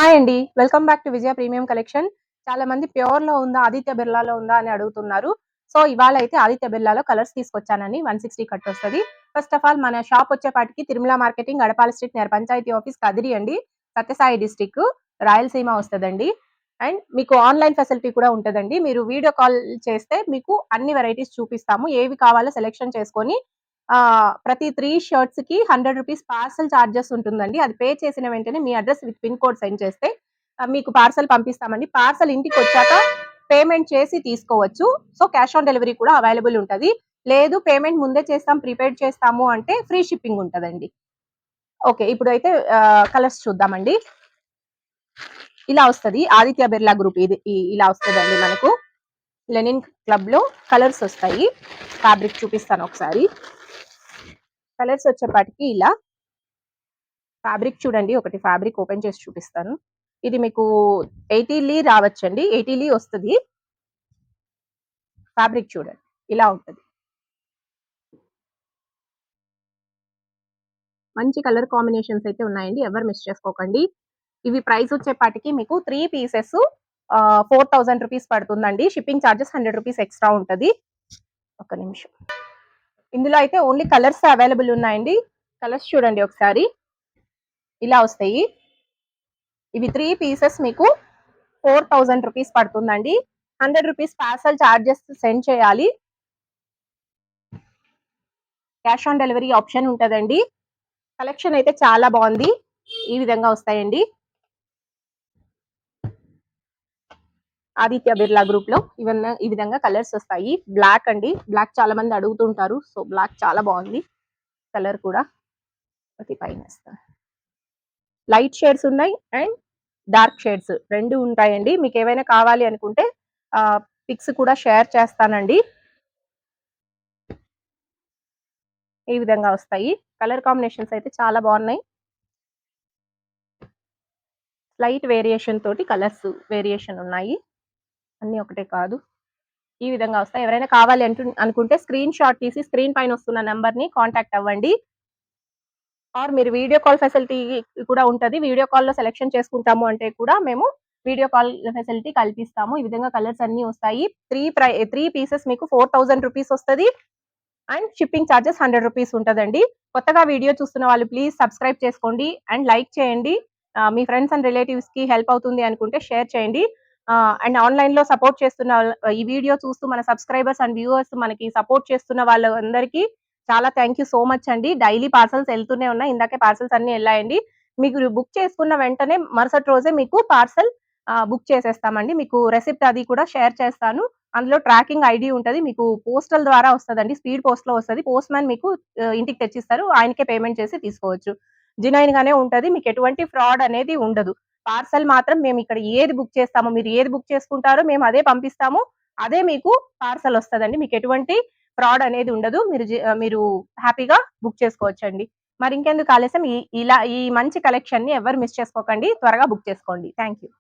Hi అండి. Welcome back to Vijaya premium collection. చాలా మంది ప్యూర్‌లో ఉందా? ఆదిత్య బిర్లాలో ఉందా? అని అడుగుతున్నారు. సో, ఇవాళైతే ఆదిత్య బిర్లాలో కలర్స్ తీసుకొచ్చానండి. 160 కట్టొస్తది. ఫస్ట్ ఆఫ్ ఆల్ మన షాప్ వచ్చేపాటికి Tirumala marketing, గడపాల street near panchayat office Kadiri అండి. సత్యసాయి డిస్ట్రిక్ట్, రాయలసీమ వస్తదండి. అండ్ మీకు ఆన్‌లైన్ ఫెసిలిటీ కూడా ఉంటదండి. మీరు వీడియో కాల్ చేస్తే మీకు అన్ని వెరైటీస్ చూపిస్తాము. ఏవి కావాలో సెలెక్షన్ చేసుకొని ప్రతి 3 షర్ట్స్‌కి రూ. 100 పార్సెల్ చార్జెస్ ఉంటుందండి. అది పే చేసిన వెంటనే మీ address with pin code send చేస్తే మీకు పార్సెల్ పంపిస్తామండి. పార్సెల్ ఇంటికొచ్చాక పేమెంట్ చేసి తీసుకోవచ్చు. సో, క్యాష్ ఆన్ డెలివరీ కూడా అవైలబుల్ ఉంటది. లేదు పేమెంట్ ముందే చేస్తాం, ప్రీపెయిడ్ చేస్తాము అంటే ఫ్రీ షిప్పింగ్ ఉంటదండి. ఓకే. ఇప్పుడైతే కలర్స్ చూద్దామండి. ఇలా వస్తది. ఆదిత్య బిర్లా గ్రూప్ ఇది ఇలా వస్తదండి మనకు. లెనిన్ క్లబ్‌లో కలర్స్ వస్తాయి. ఫ్యాబ్రిక్ చూపిస్తాను ఒకసారి. కలర్స్ వచ్చేపాటికి ఇలా ఫ్యాబ్రిక్ చూడండి. ఒకటి ఫ్యాబ్రిక్ ఓపెన్ చేసి చూపిస్తాను. ఇది మీకు 80 లీ రావచ్చండి. 80 లీ వస్తది. ఫ్యాబ్రిక్ చూడండి. ఇలా ఉంటది. మంచి కలర్ కాంబినేషన్స్ అయితే ఉన్నాయండి. ఎవరు మిస్ చేసుకోకండి. ఇవి ప్రైస్ వచ్చేపాటికి మీకు 3 పీసెస్ 4000 రూపీస్ పడుతుందండి. షిప్పింగ్ చార్జెస్ రూ. 100 ఎక్స్‌ట్రా ఉంటది. ఒక్క నిమిషం. ఇందులో అయితే ఓన్లీ కలర్స్ అవైలబుల్ ఉన్నాయండి. కలర్స్ చూడండి ఒకసారి. ఇలా వస్తాయి. ఇవి 3 పీసెస్ మీకు 4000 రూపీస్ పడుతుందండి. రూ. 100 పార్సల్ చార్జెస్ సెండ్ చేయాలి. క్యాష్ ఆన్ డెలివరీ ఆప్షన్ ఉంటదండి. కలెక్షన్ అయితే చాలా బాగుంది. ఈ విధంగా వస్తాయండి. ఆదిత్య బిర్లా గ్రూప్ లో ఈ విధంగా కలర్స్ వస్తాయి. బ్లాక్ అండి. బ్లాక్ చాలా మంది అడుగుతుంటారు. సో బ్లాక్ చాలా బాగుంది. కలర్ కూడా ఒకటి పైన లైట్ షేడ్స్ ఉన్నాయి అండ్ డార్క్ షేడ్స్ రెండు ఉంటాయండి. మీకు ఏవైనా కావాలి అనుకుంటే పిక్స్ కూడా షేర్ చేస్తానండి. ఈ విధంగా వస్తాయి. కలర్ కాంబినేషన్స్ అయితే చాలా బాగున్నాయి. లైట్ వేరియేషన్ తోటి కలర్స్ వేరియేషన్ ఉన్నాయి. అన్ని ఒకటే కాదు. ఈ విధంగా వస్తాయి. ఎవరైనా కావాలి అనుకుంటే స్క్రీన్ షాట్ తీసి స్క్రీన్ పైన వస్తున్న నంబర్ ని కాంటాక్ట్ అవ్వండి. ఆర్ మీరు వీడియో కాల్ ఫెసిలిటీ కూడా ఉంటది. వీడియో కాల్‌లో సెలక్షన్ చేసుకుంటాము అంటే కూడా మేము వీడియో కాల్ ఫెసిలిటీ కల్పిస్తాము. ఈ విధంగా కలర్స్ అన్నీ వస్తాయి. 3 పీసెస్ మీకు 4000 రూపీస్ వస్తది. అండ్ షిప్పింగ్ చార్జెస్ రూ. 100 ఉంటదండి. కొత్తగా వీడియో చూస్తున్న వాళ్ళు ప్లీజ్ సబ్స్క్రైబ్ చేసుకోండి అండ్ లైక్ చేయండి. మీ ఫ్రెండ్స్ అండ్ రిలేటివ్స్‌కి హెల్ప్ అవుతుంది అనుకుంటే షేర్ చేయండి. అండ్ ఆన్‌లైన్‌లో సపోర్ట్ చేస్తున్న ఈ వీడియో చూస్తూ మన సబ్స్క్రైబర్స్ అండ్ వ్యూవర్స్ మనకి సపోర్ట్ చేస్తున్న వాళ్ళందరికీ చాలా థ్యాంక్ యూ సో మచ్ అండి. డైలీ పార్సెల్స్ ఎళ్తూనే ఉన్నాయి. ఇందాకే పార్సెల్స్ అన్నీ ఎళ్ళాయండి. మీకు బుక్ చేసుకున్న వెంటనే మరుసటి రోజే మీకు పార్సెల్ బుక్ చేసేస్తామండి. మీకు రెసిప్ట్ అది కూడా షేర్ చేస్తాను. అందులో ట్రాకింగ్ ఐడీ ఉంటది. మీకు పోస్టల్ ద్వారా వస్తదండి. స్పీడ్ పోస్ట్‌లో వస్తది. పోస్ట్ మ్యాన్ మీకు ఇంటికి తెచ్చిస్తారు. ఆయనకే పేమెంట్ చేసి తీసుకోవచ్చు. జెన్యూన్ గానే ఉంటది. మీకు ఎటువంటి ఫ్రాడ్ అనేది ఉండదు. పార్సెల్ మాత్రం మేము ఇక్కడ ఏది బుక్ చేస్తామో, మీరు ఏది బుక్ చేసుకుంటారో మేము అదే పంపిస్తాము. అదే మీకు పార్సెల్ వస్తదండి. మీకు ఎటువంటి ఫ్రాడ్ అనేది ఉండదు. మీరు హ్యాపీగా బుక్ చేసుకోవచ్చండి. మరి ఇంకెందుకు ఆలస్యం ఈ మంచి కలెక్షన్‌ని ఎవరు మిస్ చేసుకోకండి. త్వరగా బుక్ చేసుకోండి. Thank you.